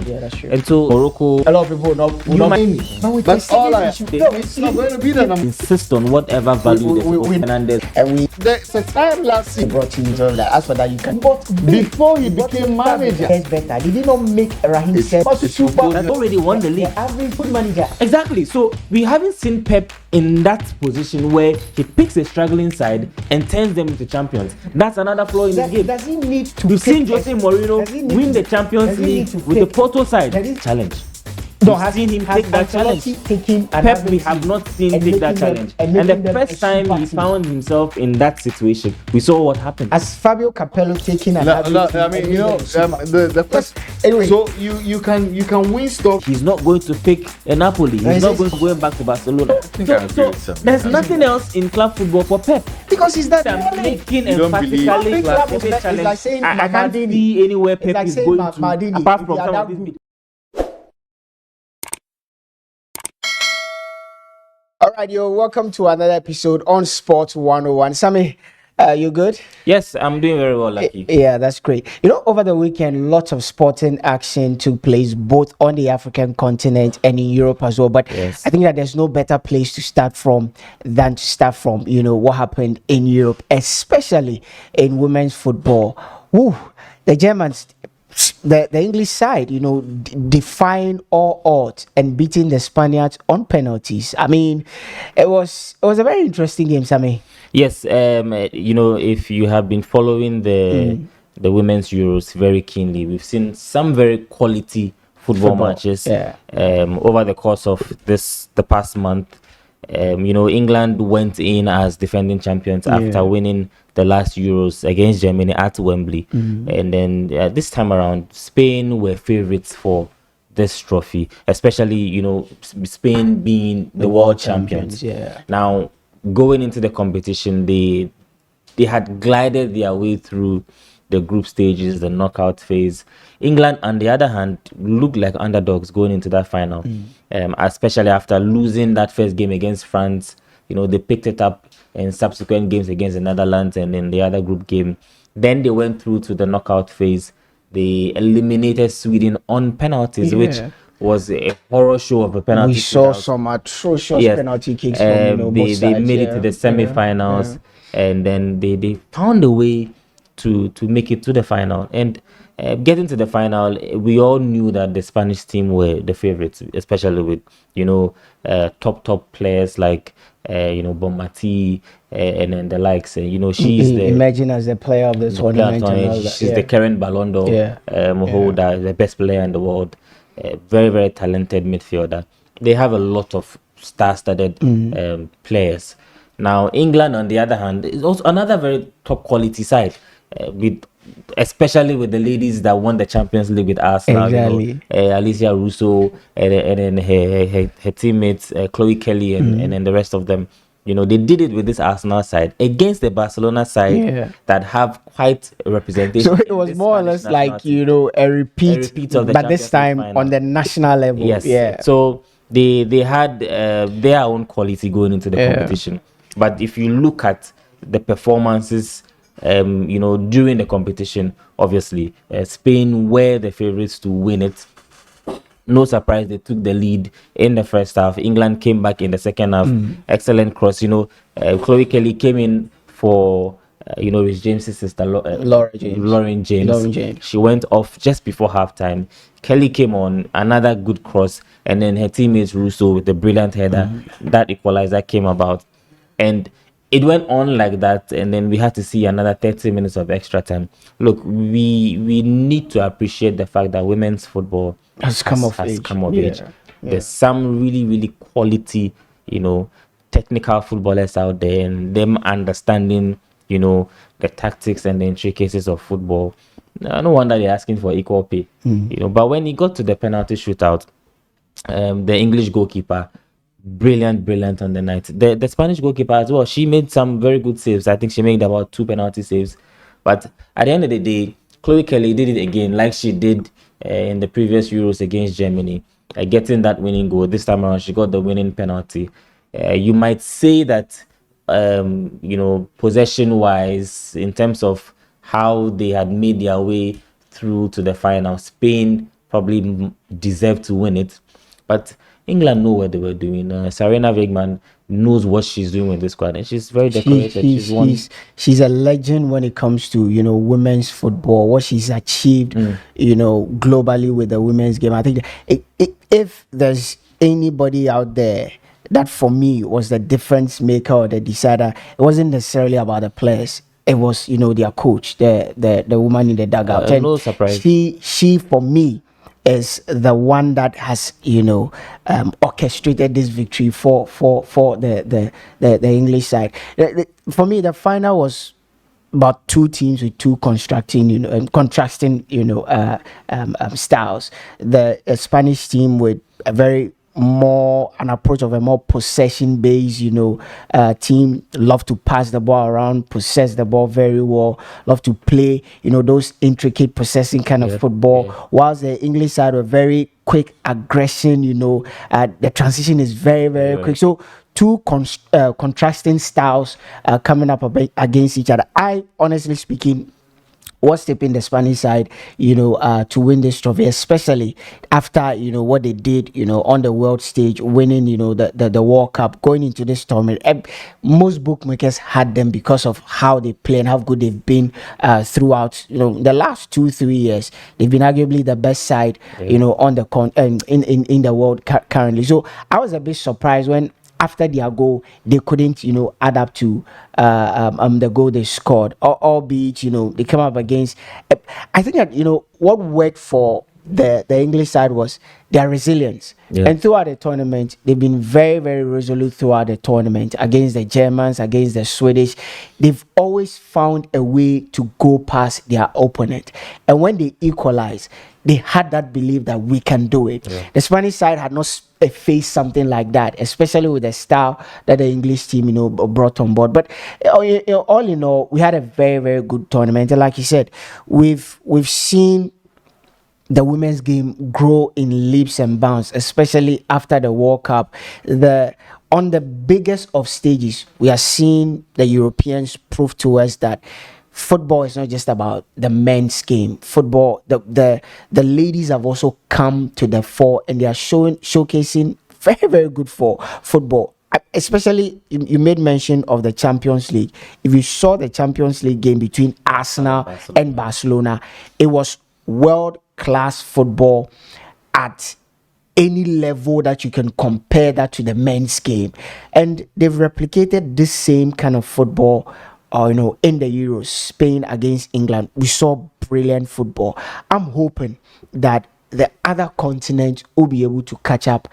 Yeah, that's true. And so Morocco, a lot of people know. That's all it's not going to be the number. Insist on whatever value we Fernandez. And we There's a time last season brought teams on that. As for that, you can. before he became manager. Gets better. They did not make Raheem super. That already won the league. Average good manager. Exactly. So we haven't seen Pep in that position where he picks a struggling side and turns them into champions. That's another flaw in the game. Does he need to? We've seen Jose Mourinho win the Champions League with the Porto side. Challenge. We've seen him take that challenge. Pep, we have not seen him take that challenge. And the first time he found himself in that situation, we saw what happened. As Fabio Capello taking I mean, you know, the first. Anyway, so you can win stuff. He's not going to pick a Napoli. He's not going back to Barcelona. So there's nothing else in club football for Pep. because he's that I'm making You don't emphatically believe- It's like saying I can't Maldini. see anywhere It's Pep like is saying going to, Maldini. apart from If you some are of that these. All right, yo, welcome to another episode on Sport 101. Sammy, you good? Yes, I'm doing very well, Lucky. Yeah, that's great. You know, over the weekend, lots of sporting action took place both on the African continent and in Europe as well. But Yes. I think that there's no better place to start from than to start from, you know, what happened in Europe, especially in women's football. Woo, the Germans, the English side, you know, defying all odds and beating the Spaniards on penalties. I mean, it was a very interesting game, Sammy. Yes, you know, if you have been following the women's Euros very keenly, we've seen some very quality football matches over the course of the past month. You know, England went in as defending champions after winning the last Euros against Germany at Wembley. And then this time around, Spain were favorites for this trophy, especially, you know, Spain being the world champions. Yeah. Now, going into the competition, they had glided their way through the group stages, the knockout phase. England, on the other hand, looked like underdogs going into that final, especially after losing that first game against France. You know, they picked it up in subsequent games against the Netherlands and in the other group game. Then they went through to the knockout phase. They eliminated Sweden on penalties, which was a horror show of a penalty. We saw shootout. some atrocious penalty kicks from, you know, both they sides, made it to the semi-finals, and then they found a way to make it to the final. And getting to the final, we all knew that the Spanish team were the favorites, especially with, you know, top players like you know, Bonmati and then the likes. You know, she's the imagine as the player of the tournament. She's the current Ballon d'Or holder, the best player in the world. Very, very talented midfielder. They have a lot of star-studded players. Now, England, on the other hand, is also another very top quality side, especially with the ladies that won the Champions League with Arsenal. Exactly. You know, Alicia Russo and then her teammates, Chloe Kelly and then the rest of them. You know, they did it with this Arsenal side against the Barcelona side that have quite a representation. So it was more or less like, you know, a repeat of the but this Champions time League final. on the national level. Yes. Yeah. So they had their own quality going into the competition. But if you look at the performances, you know, during the competition, obviously, Spain were the favorites to win it. No surprise, they took the lead in the first half. England came back in the second half. Excellent cross. You know, Chloe Kelly came in for, you know, Rich James's sister, Lauren James. She went off just before halftime. Kelly came on, another good cross. And then her teammate Russo with the brilliant header. That equalizer came about. And it went on like that, and then we had to see another 30 minutes of extra time. Look, we need to appreciate the fact that women's football has come of age. There's some really, really quality, you know, technical footballers out there, and them understanding, you know, the tactics and the intricacies of football. No wonder they're asking for equal pay, you know. But when he got to the penalty shootout, the English goalkeeper, brilliant on the night. The Spanish goalkeeper as well, she made some very good saves. I think she made about 2 penalty saves. But at the end of the day, Chloe Kelly did it again, like she did in the previous Euros against Germany, getting that winning goal. This time around, she got the winning penalty. You might say that, you know, possession-wise, in terms of how they had made their way through to the final, Spain probably deserved to win it. But England know what they were doing. Sarina Wigman knows what she's doing with this squad, and she's very decorated. She's a legend when it comes to women's football. What she's achieved, globally with the women's game. I think if there's anybody out there that for me was the difference maker or the decider, it wasn't necessarily about the players. It was their coach, the woman in the dugout. And no surprise. She for me is the one that has orchestrated this victory for the English side. For me, the final was about two teams with two contrasting styles. The Spanish team with an approach of a more possession based team, love to pass the ball around, possess the ball very well, love to play those intricate possessing kind of football, whilst the English side were very quick aggression. The transition is very very quick. So two contrasting styles coming up against each other. I honestly speaking was tipping the Spanish side, to win this trophy, especially after what they did, on the world stage, winning, the World Cup, going into this tournament. Most bookmakers had them because of how they play and how good they've been throughout, the last 2-3 years. They've been arguably the best side, on the in the world currently. So I was a bit surprised when, after their goal, they couldn't, add up to the goal they scored. Albeit, they came up against. I think that what worked for the English side was their resilience. And throughout the tournament, they've been very, very resolute throughout the tournament against the Germans, against the Swedish. They've always found a way to go past their opponent. And when they equalize, they had that belief that we can do it. The Spanish side had not faced something like that, especially with the style that the English team, brought on board. But all in all, we had a very, very good tournament. And like you said, we've seen the women's game grow in leaps and bounds, especially after the World Cup. On the biggest of stages, we are seeing the Europeans prove to us that football is not just about the men's game. Football, the ladies have also come to the fore, and they are showcasing very, very good for football. Especially, you made mention of the Champions League. If you saw the Champions League game between Arsenal and Barcelona, it was world-class football at any level that you can compare that to the men's game. And they've replicated this same kind of football in the Euros. Spain against England, we saw brilliant football. I'm hoping that the other continents will be able to catch up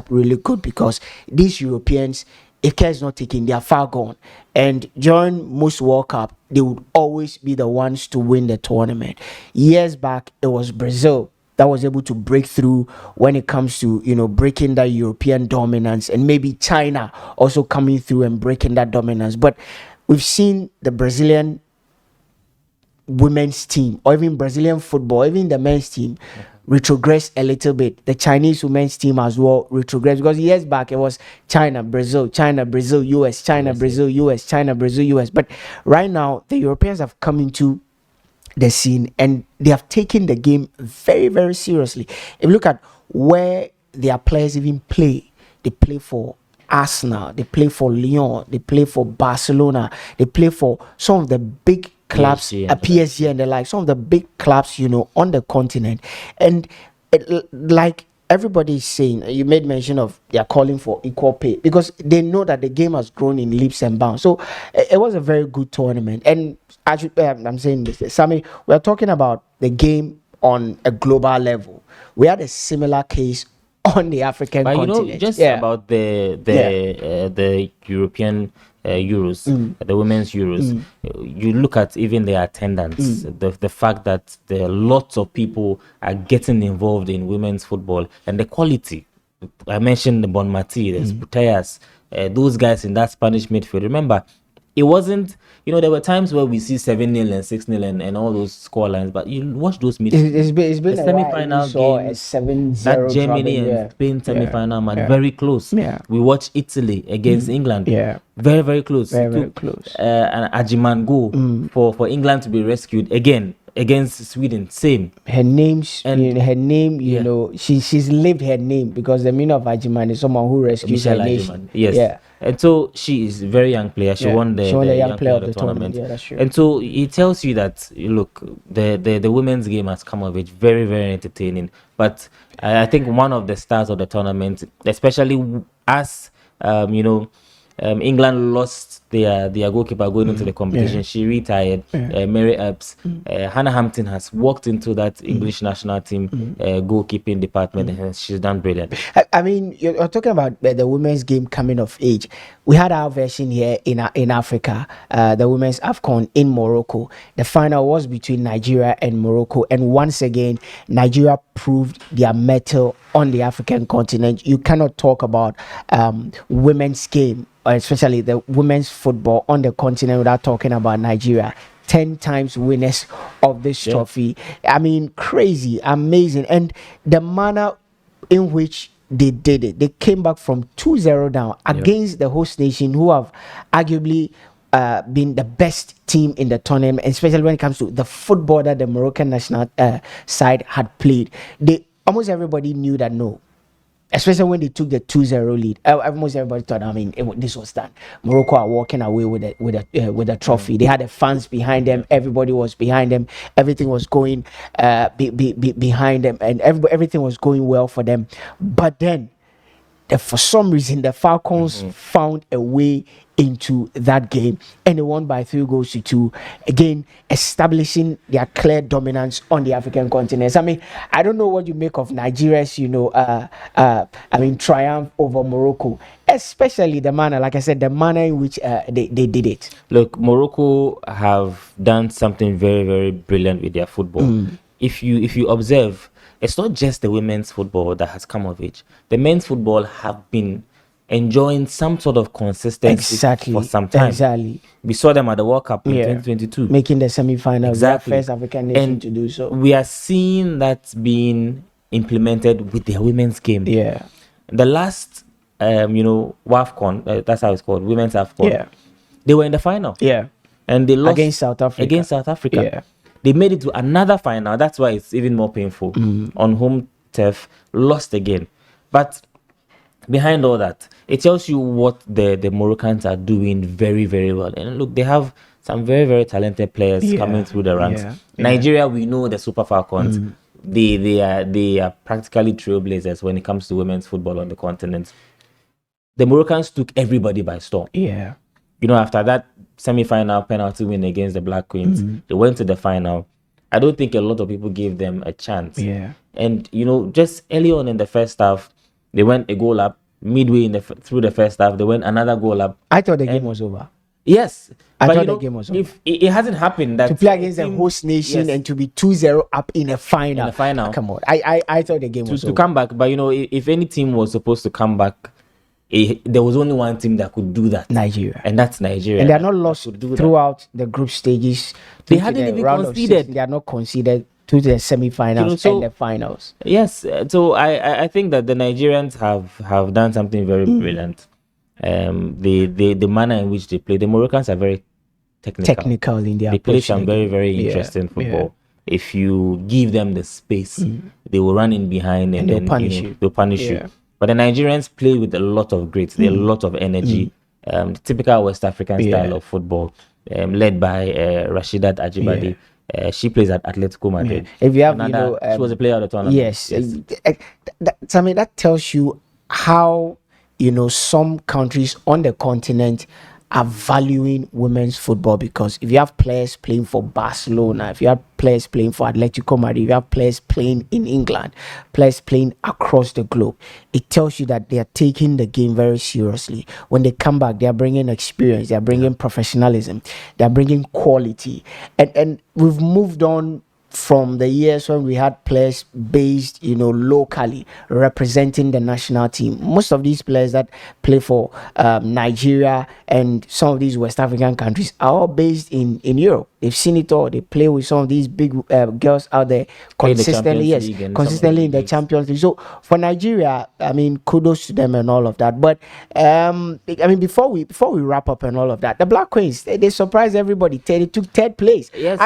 really good, because these Europeans, if care is not taken, they are far gone. And during most World Cup, they would always be the ones to win the tournament. Years back, it was Brazil that was able to break through when it comes to breaking that European dominance, and maybe China also coming through and breaking that dominance. But we've seen the Brazilian women's team, or even Brazilian football, even the men's team, retrogress a little bit. The Chinese women's team as well retrogress, because years back it was China, Brazil, US, China, Brazil, US, China, Brazil, US. But right now, the Europeans have come into the scene, and they have taken the game very, very seriously. If you look at where their players even play, they play for Arsenal, they play for Lyon, they play for Barcelona, they play for some of the big clubs, PSG and the like, some of the big clubs, on the continent. And like everybody is saying, you made mention of they are calling for equal pay, because they know that the game has grown in leaps and bounds. So it was a very good tournament. And I'm saying this, Sammy, we are talking about the game on a global level. We had a similar case on the African continent. About the European Euros, the women's Euros, you look at even the attendance, the fact that there are lots of people are getting involved in women's football, and the quality. I mentioned the Bon Mati, there's Putellas, those guys in that Spanish midfield. Remember, it wasn't, there were times where we see 7-0 and 6-0 and all those score lines, but you watch those midfield. It's been the a semi-final game, 7-0 that Germany and Spain semi-final match, very close. We watched Italy against England, very, very close. Very close. An Ajiman goal for England to be rescued again. against Sweden, same. Her name's And- her name, you yeah. know, she's lived her name, because the meaning of Ajiman is someone who rescues her Michelle nation. Ajiman, yes. Yeah. And so she is a very young player. She Yeah. won the, She won the the young player of the tournament. Yeah, that's true. And so it tells you that, look, the women's game has come of age, very, very entertaining. But I think one of the stars of the tournament, especially as England lost their goalkeeper going into the competition. Yeah. She retired. Mary Epps. Hannah Hampton has walked into that English national team goalkeeping department, and she's done brilliant. I mean, you're talking about the women's game coming of age. We had our version here in Africa, the women's AFCON in Morocco. The final was between Nigeria and Morocco, and once again, Nigeria proved their mettle on the African continent. You cannot talk about women's game, especially the women's football on the continent, without talking about Nigeria. 10 times winners of this trophy. I mean, crazy, amazing. And the manner in which they did it, they came back from 2-0 down against the host nation, who have arguably been the best team in the tournament, especially when it comes to the football that the Moroccan national side had played. Almost everybody knew that no, especially when they took the 2-0 lead. Almost everybody thought, I mean, this was done. Morocco are walking away with a trophy. They had the fans behind them. Everybody was behind them. Everything was going behind them, and everything was going well for them. But then, for some reason, the Falcons found a way into that game, and they won by 3-2, again establishing their clear dominance on the African continent. I mean, I don't know what you make of Nigeria's triumph over Morocco, especially the manner, like I said, the manner in which they did it. Look, Morocco have done something very, very brilliant with their football. If you observe, it's not just the women's football that has come of age. The men's football have been enjoying some sort of consistency for some time. Exactly. We saw them at the World Cup in 2022. Making the semi-finals. Exactly. Their first African nation And to do so. we are seeing that being implemented with their women's game. Yeah. The last, WAFCON, that's how it's called, women's AFCON. Yeah. They were in the final. Yeah. And they lost Against South Africa. Yeah. They made it to another final. That's why it's even more painful. On home turf, lost again. But behind all that, it tells you what the Moroccans are doing very, very well. And look, they have some very, very talented players coming through the ranks. Nigeria, we know the Super Falcons. They are practically trailblazers when it comes to women's football on the continent. The Moroccans took everybody by storm. Yeah. After that semi-final penalty win against the Black Queens, they went to the final. I don't think a lot of people gave them a chance. Yeah. And just early on in the first half, they went a goal up. Midway through the first half, they went another goal up. I thought the game was over. Yes, I thought the game was over. If it hasn't happened that to play against the host nation and to be 2-0 up in a final. Come on, I thought the game was over. To come back, but if any team was supposed to come back, there was only one team that could do that. Nigeria. And that's Nigeria. And they are not lost throughout the group stages. They hadn't even conceded. They are not conceded to the semi-finals and the finals. Yes, so I think that the Nigerians have done something very brilliant. The manner in which they play. The Moroccans are very technical in their. They play some very, very interesting football. If you give them the space, they will run in behind and then they'll punish you. But the Nigerians play with a lot of grit, a lot of energy. The typical West African style of football, led by Rashidat Ajibade. She plays at Atletico Madrid. If you have, she was a player of the tournament. Yes. That tells you how, some countries on the continent are valuing women's football, because if you have players playing for Barcelona, if you have players playing for Atletico Madrid, if you have players playing in England, players playing across the globe, it tells you that they are taking the game very seriously. When they come back, they are bringing experience, they are bringing professionalism, they are bringing quality, and we've moved on from the years when we had players based, locally representing the national team. Most of these players that play for Nigeria and some of these West African countries are all based in Europe. They've seen it all. They play with some of these big girls out there Play the consistently. Champions Yes, League and some consistently other in the leagues. Champions League. So for Nigeria, I mean, kudos to them and all of that. But I mean, before we wrap up and all of that, the Black Queens, they surprised everybody. They took third place. Yes.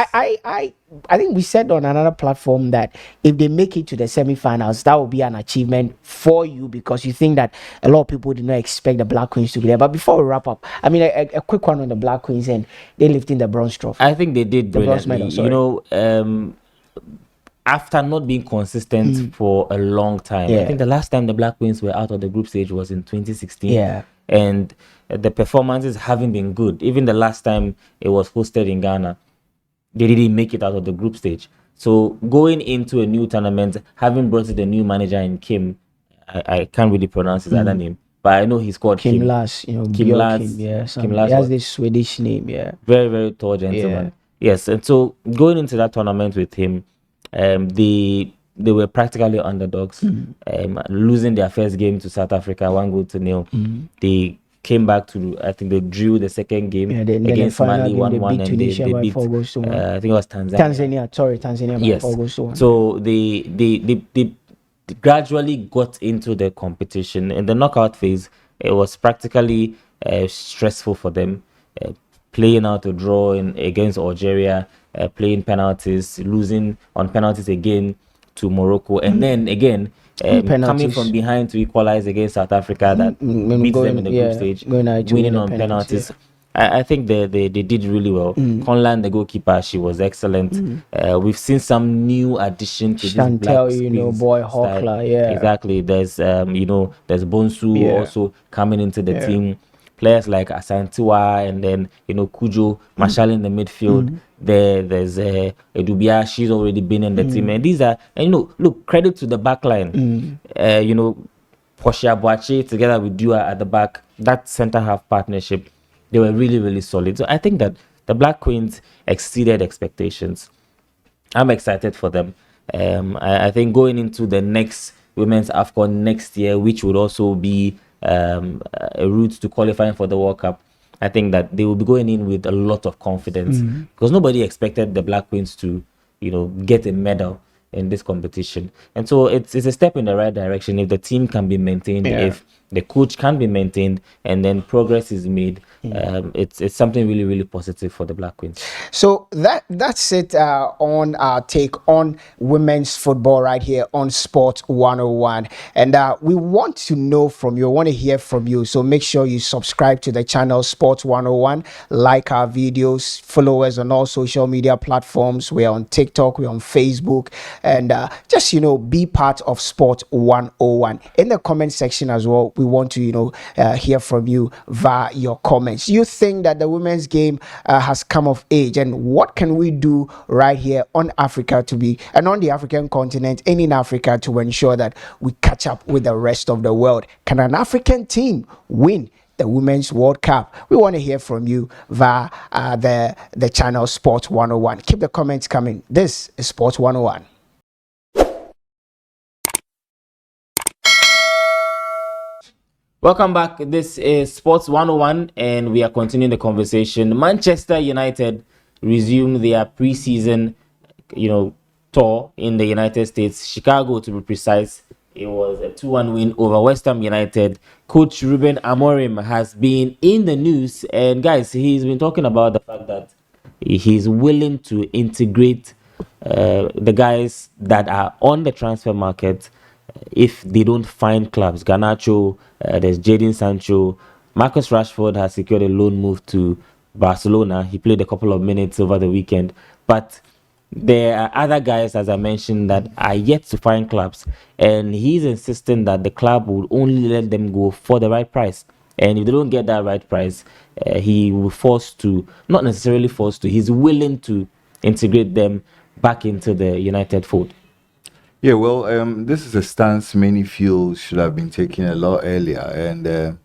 I think we said on another platform that if they make it to the semi-finals, that will be an achievement for you, because you think that a lot of people did not expect the Black Queens to be there. But before we wrap up, I mean, a quick one on the Black Queens, and they lifting the bronze trophy. I think they did The bronze brilliantly. medal, After not being consistent for a long time, I Yeah. think the last time the Black Queens were out of the group stage was in 2016. Yeah. And the performances haven't been good. Even the last time it was hosted in Ghana, they didn't make it out of the group stage. So going into a new tournament, having brought in the new manager in Kim, I can't really pronounce his other name, but I know he's called Kim Kim. Lass, Kim Björk Lass. Kim, yeah, Kim some, Lass he has was- this Swedish name, yeah. Very, very tall gentleman. Yes, and so going into that tournament with him, they were practically underdogs, losing their first game to South Africa 1-0. They came back to, I think they drew the second game Yeah, then the against final Mali game, they 1-1, beat and Tunisia they by beat 4-1. I think it was Tanzania. Tanzania by Yes. 4-1. So they gradually got into the competition. In the knockout phase, it was practically stressful for them. Playing out a draw against Algeria, playing penalties, losing on penalties again to Morocco, and then again coming penalties. from behind to equalize against South Africa that beats them in the group stage, going out to winning win on the penalties. I think they did really well. Conlan, the goalkeeper, she was excellent. We've seen some new addition to this Black Chantel, Queens boy style. Hawkler, yeah. Exactly. There's there's Bonsu Yeah. also coming into the team. Players like Asantiwa and then Kujo, Marshall in the midfield. There's Edubia. She's already been in the team, and these are look, credit to the back line. Portia Boache together with Dua at the back. That centre half partnership, they were really, really solid. So I think that the Black Queens exceeded expectations. I'm excited for them. I think going into the next Women's AFCON next year, which would also be a route to qualifying for the World Cup, I think that they will be going in with a lot of confidence, because nobody expected the Black Queens to, get a medal in this competition. And so it's a step in the right direction if the team can be maintained, if the coach can be maintained, and then progress is made. It's something really, really positive for the Black Queens. So that's it on our take on women's football right here on Sport 101. And we want to know from you, want to hear from you. So make sure you subscribe to the channel Sport 101, like our videos, follow us on all social media platforms. We're on TikTok, we're on Facebook, and just, be part of Sport 101. In the comment section as well, we want to, hear from you via your comments. You think that the women's game has come of age, and what can we do right here on Africa and on the African continent and in Africa to ensure that we catch up with the rest of the world? Can an African team win the Women's World Cup? We want to hear from you via the channel Sport 101. Keep the comments coming. This is Sport 101. Welcome back. This is Sports 101, and we are continuing the conversation. Manchester United resumed their preseason, tour in the United States, Chicago to be precise. It was a 2-1 win over West Ham United. Coach Ruben Amorim has been in the news, and guys, he's been talking about the fact that he's willing to integrate the guys that are on the transfer market if they don't find clubs. Garnacho, there's Jadon Sancho. Marcus Rashford has secured a loan move to Barcelona. He played a couple of minutes over the weekend. But there are other guys, as I mentioned, that are yet to find clubs. And he's insisting that the club will only let them go for the right price. And if they don't get that right price, he will not necessarily forced to, he's willing to integrate them back into the United fold. Yeah, well, this is a stance many feel should have been taken a lot earlier. And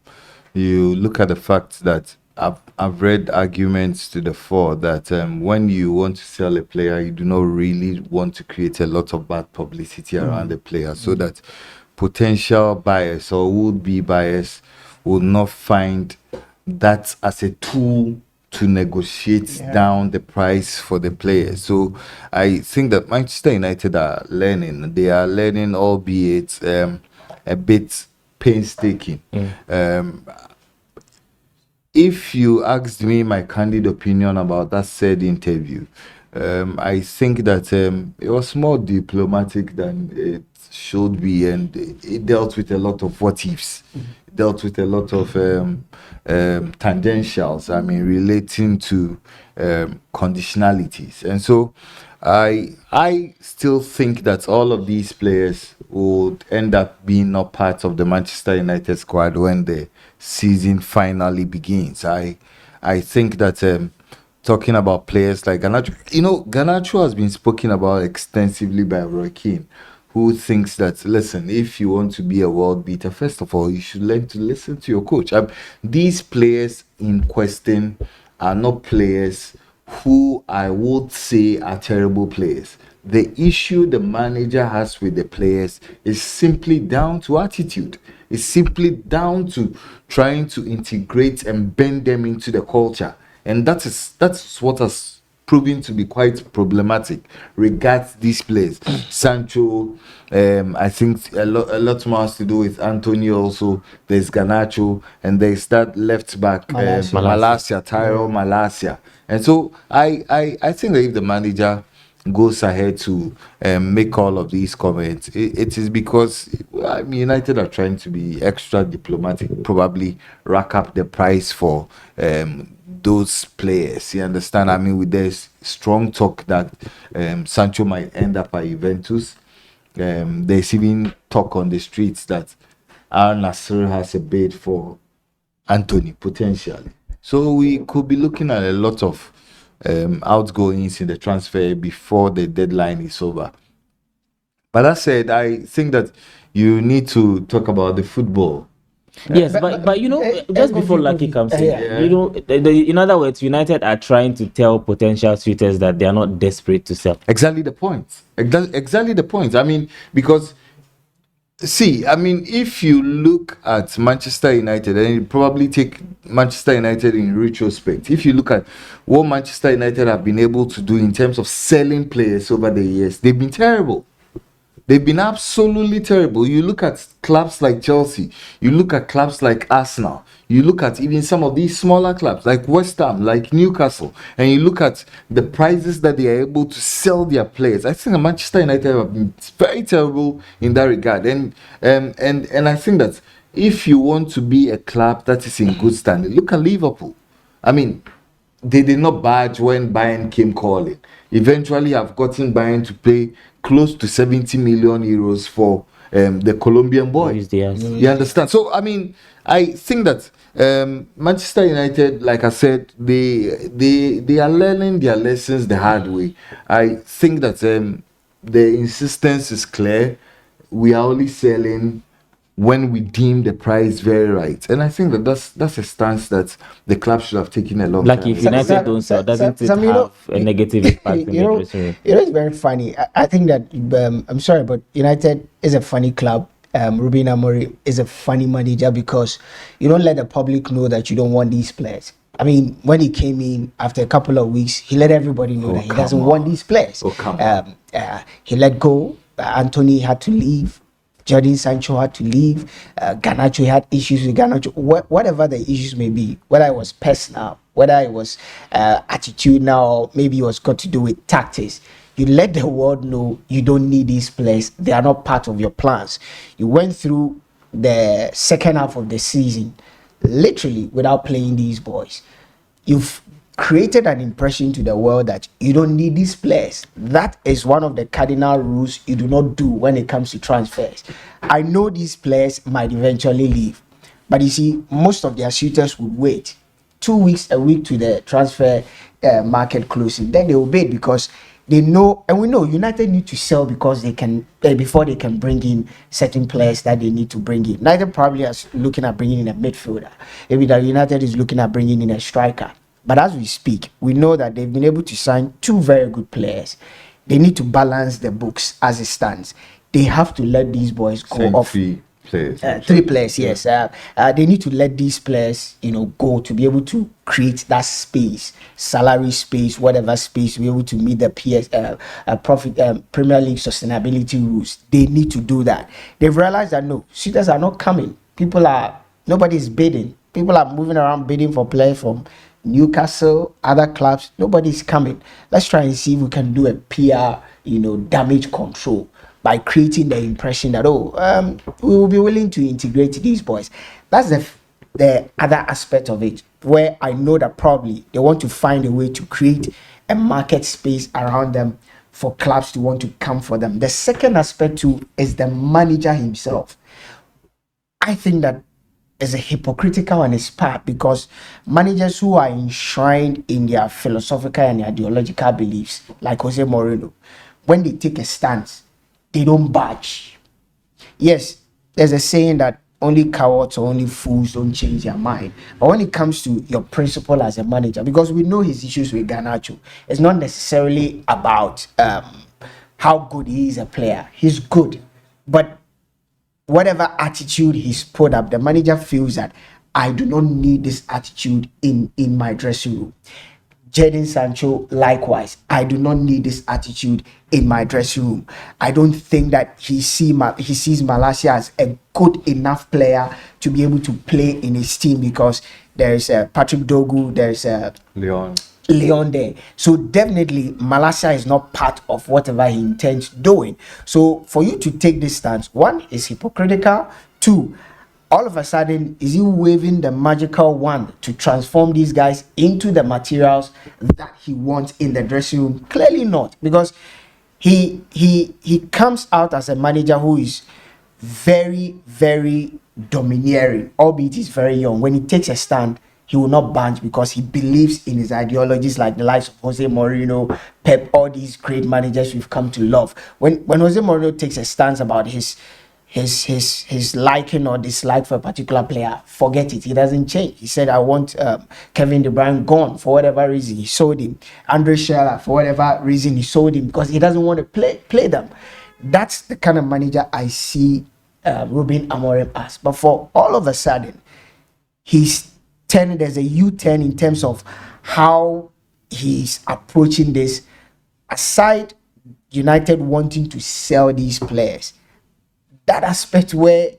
you look at the fact that I've read arguments to the fore that when you want to sell a player, you do not really want to create a lot of bad publicity around the player, so that potential buyers or would-be buyers will not find that as a tool to negotiate down the price for the players. So I think that Manchester United are learning. They are learning, albeit a bit painstaking. If you asked me my candid opinion about that said interview, I think that it was more diplomatic than it should be, and it dealt with a lot of what ifs. It dealt with a lot of tangentials. I mean, relating to conditionalities, and so I still think that all of these players would end up being not part of the Manchester United squad when the season finally begins. I think that talking about players like Garnacho, Garnacho has been spoken about extensively by Roy Keane, who thinks that, listen, if you want to be a world beater, first of all, you should learn to listen to your coach. These players in question are not players who I would say are terrible players. The issue the manager has with the players is simply down to attitude. It's simply down to trying to integrate and bend them into the culture. And that's what has proven to be quite problematic regards these players. Sancho, I think a lot more has to do with Antony also. There's Garnacho, and there's that left back, Malacia, Tyrell Malacia. And so I think that if the manager goes ahead to make all of these comments, it is because United are trying to be extra diplomatic, probably rack up the price for those players. You understand? I mean, with this strong talk that Sancho might end up at Juventus, there's even talk on the streets that Al Nassr has a bid for Antony potentially. So we could be looking at a lot of outgoings in the transfer before the deadline is over. But that said, I think that you need to talk about the football. Yes, but just before Lucky comes in, in other words, United are trying to tell potential suitors that they are not desperate to sell. Exactly the point. Exactly the point. I mean, because see, I mean, if you look at Manchester United, and you probably take Manchester United in retrospect, if you look at what Manchester United have been able to do in terms of selling players over the years, they've been terrible. They've been absolutely terrible. You look at clubs like Chelsea, you look at clubs like Arsenal, you look at even some of these smaller clubs like West Ham, like Newcastle, and you look at the prices that they are able to sell their players. I think Manchester United have been very terrible in that regard. And I think that if you want to be a club that is in good standing, look at Liverpool. I mean, they did not budge when Bayern came calling. Eventually, have gotten Bayern to pay close to 70 million euros for the Colombian boy. You understand? So, I mean, I think that Manchester United, like I said, they are learning their lessons the hard way. I think that the insistence is clear. We are only selling when we deem the price very right, and I think that that's a stance that the club should have taken a long time. Like if United don't sell, doesn't it have a negative impact in the dressing room? It's very funny. I think that I'm sorry, but United is a funny club. Ruben Amorim is a funny manager because you don't let the public know that you don't want these players. I mean, when he came in after a couple of weeks, he let everybody know that he doesn't want these players. He let go. Antony had to leave. Jadon Sancho had to leave. Garnacho had issues with Garnacho. Whatever the issues may be, whether it was personal, whether it was attitudinal, or maybe it was got to do with tactics, you let the world know you don't need these players. They are not part of your plans. You went through the second half of the season literally without playing these boys. You've created an impression to the world that you don't need these players. That is one of the cardinal rules you do not do when it comes to transfers. I know these players might eventually leave, but you see, most of their suitors would wait 2 weeks, a week to the transfer market closing. Then they will bid because they know, and we know United need to sell because they can before they can bring in certain players that they need to bring in. United probably is looking at bringing in a midfielder. Maybe that United is looking at bringing in a striker. But as we speak, we know that they've been able to sign 2 very good players. They need to balance the books as it stands. They have to let these boys go off. players. Three players, yes. They need to let these players, go to be able to create that space, salary space, whatever space, to be able to meet the profit Premier League sustainability rules. They need to do that. They've realized that no, suitors are not coming. Nobody is bidding. People are moving around bidding for players from Newcastle, other clubs. Nobody's coming. Let's try and see if we can do a PR, damage control by creating the impression that we will be willing to integrate these boys. That's the other aspect of it, where I know that probably they want to find a way to create a market space around them for clubs to want to come for them. The second aspect too is the manager himself. I think that is a hypocritical on his part, because managers who are enshrined in their philosophical and ideological beliefs, like Jose Mourinho, when they take a stance, they don't budge. Yes, there's a saying that only cowards or only fools don't change their mind. But when it comes to your principle as a manager, because we know his issues with Garnacho, it's not necessarily about how good he is a player. He's good. But whatever attitude he's put up, the manager feels that I do not need this attitude in my dressing room. Jadon Sancho, likewise, I do not need this attitude in my dressing room. I don't think that he sees Malacia as a good enough player to be able to play in his team, because there's Patrick Dogu, there's Leon there. So definitely Malacia is not part of whatever he intends doing. So for you to take this stance, one, is hypocritical. Two, all of a sudden, is he waving the magical wand to transform these guys into the materials that he wants in the dressing room? Clearly not, because he comes out as a manager who is very, very domineering, albeit he's very young. When he takes a stand, he will not budge, because he believes in his ideologies, like the likes of Jose Mourinho, Pep, all these great managers we've come to love. When Jose Mourinho takes a stance about his liking or dislike for a particular player, forget it. He doesn't change. He said, I want Kevin De Bruyne gone for whatever reason. He sold him. Andre Schürrle, for whatever reason, he sold him, because he doesn't want to play them. That's the kind of manager I see Ruben Amorim as. But for all of a sudden, there's a U-turn in terms of how he's approaching this. Aside United wanting to sell these players, that aspect where,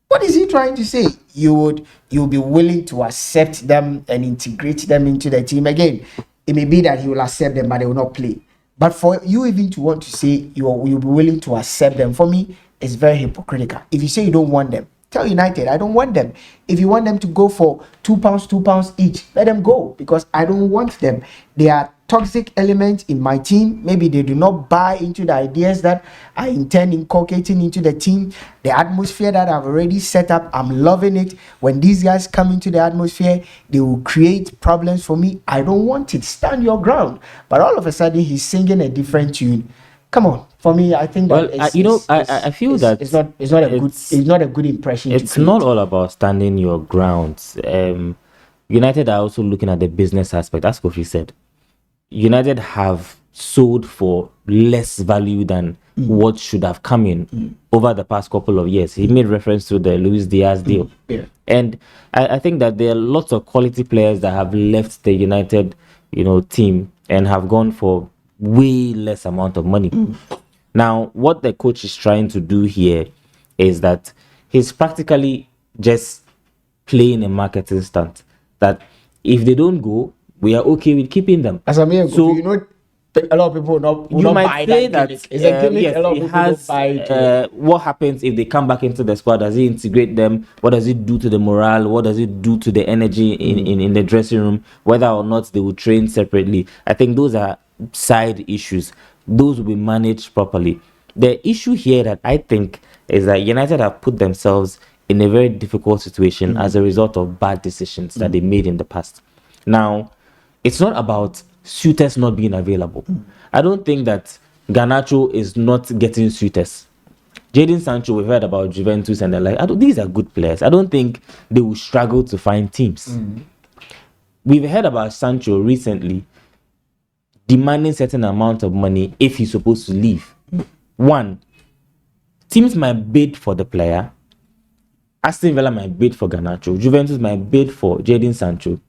what is he trying to say? You'll be willing to accept them and integrate them into the team. Again, it may be that he will accept them, but they will not play. But for you even to want to say you'll be willing to accept them, for me, it's very hypocritical. If you say you don't want them, tell United, I don't want them. If you want them to go for £2 each, let them go, because I don't want them. They are toxic elements in my team. Maybe they do not buy into the ideas that I intend inculcating into the team. The atmosphere that I've already set up, I'm loving it. When these guys come into the atmosphere, they will create problems for me. I don't want it. Stand your ground. But all of a sudden, he's singing a different tune. Come on. For me, I think that I feel that it's not a good impression. It's not all about standing your ground. United are also looking at the business aspect. As Kofi said, United have sold for less value than what should have come in over the past couple of years. He made reference to the Luis Diaz deal. Yeah. And I think that there are lots of quality players that have left the United, team and have gone for way less amount of money. Now, what the coach is trying to do here is that he's practically just playing a marketing stunt. That if they don't go, we are okay with keeping them. As I mean, so a lot of people will not buy that. It's a gimmick. Yes, a lot of people don't buy it. What happens if they come back into the squad? Does he integrate them? What does it do to the morale? What does it do to the energy in the dressing room? Whether or not they will train separately, I think those are side issues. Those will be managed properly. The issue here that I think is that United have put themselves in a very difficult situation as a result of bad decisions that they made in the past. Now, it's not about suitors not being available. I don't think that Garnacho is not getting suitors. Jadon Sancho, we've heard about Juventus and the like. These are good players. I don't think they will struggle to find teams. We've heard about Sancho recently demanding certain amount of money if he's supposed to leave. One, teams might bid for the player. Aston Villa might bid for Garnacho. Juventus might bid for Jadon Sancho.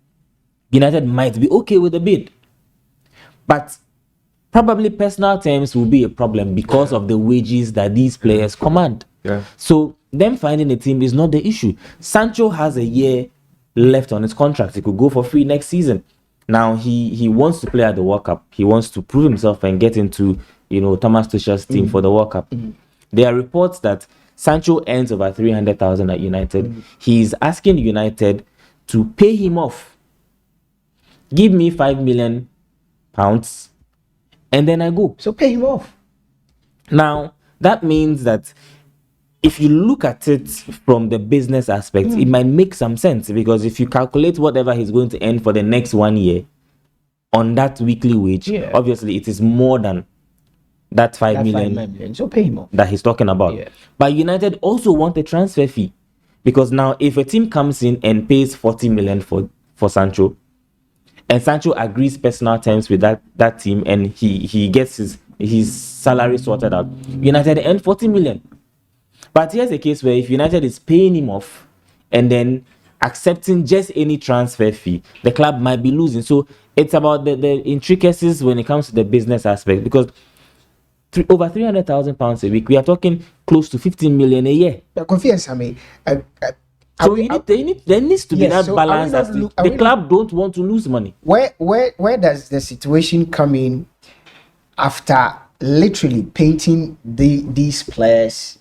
United might be okay with the bid. But probably personal terms will be a problem because of the wages that these players command. Yeah. So them finding a team is not the issue. Sancho has a year left on his contract. He could go for free next season. Now he wants to play at the World Cup. He wants to prove himself and get into Thomas Tuchel's team for the World Cup. There are reports that Sancho earns over 300,000 at United. He's asking United to pay him off. Give me £5 million, and then I go. So pay him off. Now that means that if you look at it from the business aspect, it might make some sense, because if you calculate whatever he's going to earn for the next 1 year on that weekly wage, obviously it is more than that 5 million So pay him off. that he's talking about. Yeah. But United also want a transfer fee, because now if a team comes in and pays 40 million for Sancho, and Sancho agrees personal terms with that team, and he gets his salary sorted out, United earn 40 million. But here's a case where if United is paying him off and then accepting just any transfer fee, the club might be losing. So it's about the intricacies when it comes to the business aspect, because over £300,000 a week, we are talking close to 15 million a year. Confess, I mean, So there needs to be Yes, that so balance. are we not The club don't want to lose money. where does the situation come in after literally painting these players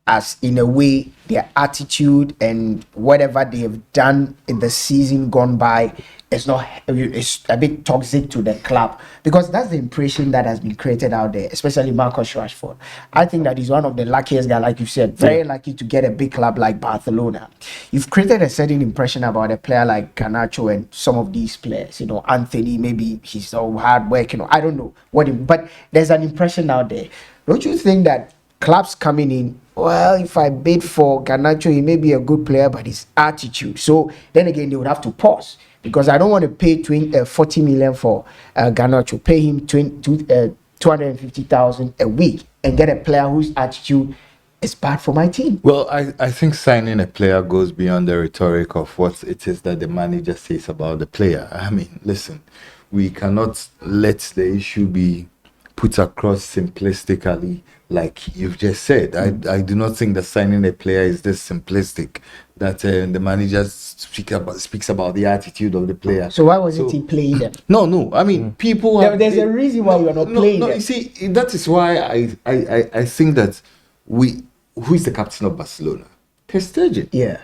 as, in a way, their attitude and whatever they have done in the season gone by is not, it's a bit toxic to the club? Because that's the impression that has been created out there, especially Marcus Rashford. I think that he's one of the luckiest guys, like you said, very lucky to get a big club like Barcelona. You've created a certain impression about a player like Garnacho and some of these players. Antony, maybe he's so hard working. I don't know but there's an impression out there. Don't you think that clubs coming in, well, if I bid for Garnacho, he may be a good player, but his attitude. So then again, they would have to pause, because I don't want to pay 40 million for Garnacho, pay him 250,000 a week and get a player whose attitude is bad for my team. Well, I think signing a player goes beyond the rhetoric of what it is that the manager says about the player. I mean, listen, we cannot let the issue be put across simplistically, like you've just said. I do not think that signing a player is this simplistic, that the manager speaks about the attitude of the player. So why wasn't he playing them? No. I mean, people. There's a reason why you're not playing them. You see, that is why I think that who is the captain of Barcelona? Ter Stegen. Yeah.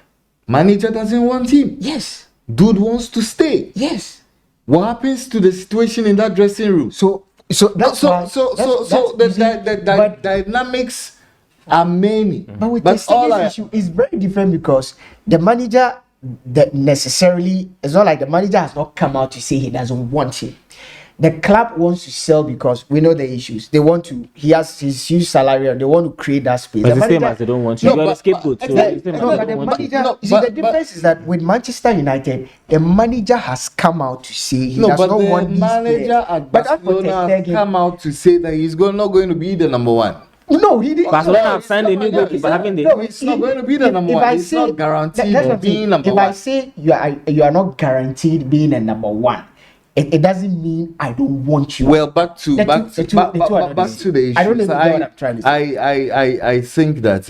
Manager doesn't want him. Yes. Dude wants to stay. Yes. What happens to the situation in that dressing room? So that's the dynamics are many. But with the issue, it's very different, because the manager that necessarily, it's not like the manager has not come out to say he doesn't want him. The club wants to sell because we know the issues. They want to. He has his huge salary, and they want to create that space. But it's the same as they don't want you. You are the scapegoat. So the difference is that with Manchester United, the manager has come out to say he does not want these manager at Barcelona has come out to say that he's not going to be the number one. No, he didn't. Barcelona have signed a new goalkeeper, haven't they? No, it's not going to be the number one. It's not guaranteed being number one. If I say you are not guaranteed being a number one, it doesn't mean I don't want you. Well, back to the issue. I don't know what I'm trying to say. I think that,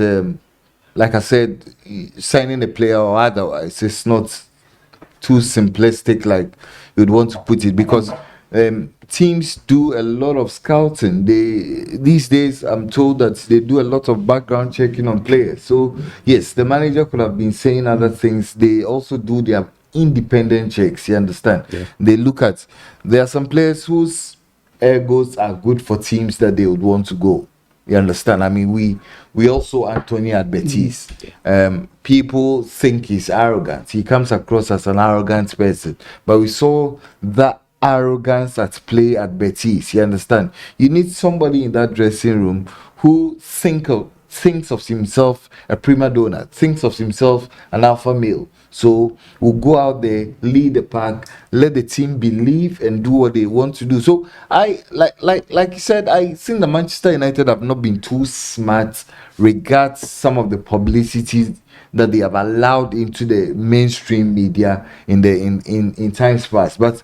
like I said, signing a player or otherwise, it's not too simplistic like you'd want to put it, because teams do a lot of scouting. These days, I'm told that they do a lot of background checking on players. So yes, the manager could have been saying other things. They also do their independent checks. You understand? Yeah. They look at, there are some players whose egos are good for teams that they would want to go. You understand? I mean, we also Antony at Betis. People think he's arrogant. He comes across as an arrogant person, but we saw that arrogance at play at Betis. You understand? You need somebody in that dressing room who thinks thinks of himself a prima donna, thinks of himself an alpha male. So we'll go out there, lead the pack, let the team believe and do what they want to do. So I like you said, I think the Manchester United have not been too smart regards some of the publicity that they have allowed into the mainstream media in times past. But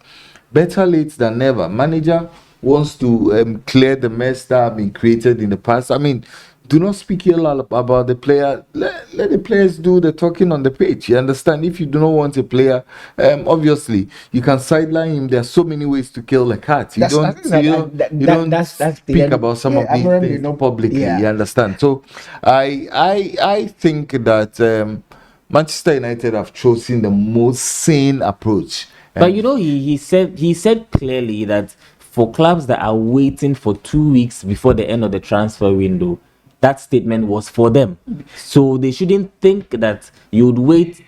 better late than never. Manager wants to clear the mess that have been created in the past. I mean, do not speak ill about the player. Let the players do the talking on the pitch. You understand? If you do not want a player, obviously you can sideline him. There are so many ways to kill a cat. You don't speak about some of these things publicly. Yeah. You understand? So I think that Manchester United have chosen the most sane approach. But you know, he said clearly that for clubs that are waiting for 2 weeks before the end of the transfer window, that statement was for them. So they shouldn't think that you would wait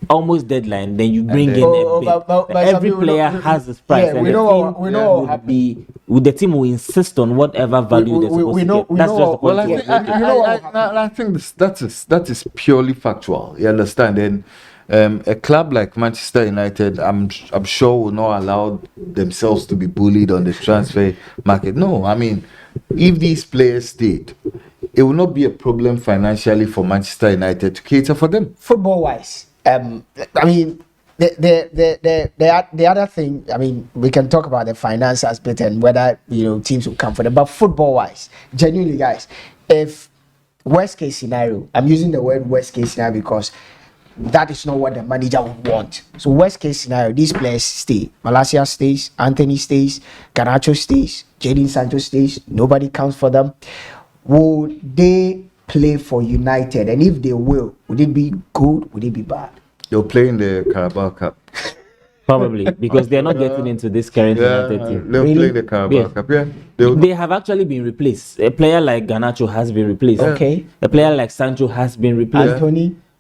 almost deadline, then you bring in a bid. But every player has his price. Yeah, we know the team will insist on whatever value they're supposed to get. That's just the point. I think that is purely factual. You understand? And a club like Manchester United, I'm sure will not allow themselves to be bullied on the transfer market. No, I mean, if these players stayed, it will not be a problem financially for Manchester United to cater for them. Football wise, I mean, the other thing, I mean, we can talk about the finance aspect and whether teams will come for them. But football wise, genuinely, guys, if worst case scenario, I'm using the word worst case scenario because that is not what the manager would want. So worst case scenario, these players stay. Malacia stays, Antony stays, Garnacho stays, Sancho stays. Nobody counts for them. Would they play for United? And if they will, would it be good? Would it be bad? They'll play in the Carabao Cup. Probably, because they're not getting into this current United team. They'll play the Carabao Cup. Yeah, they have actually been replaced. A player like Garnacho has been replaced. Okay. A player like Sancho has been replaced.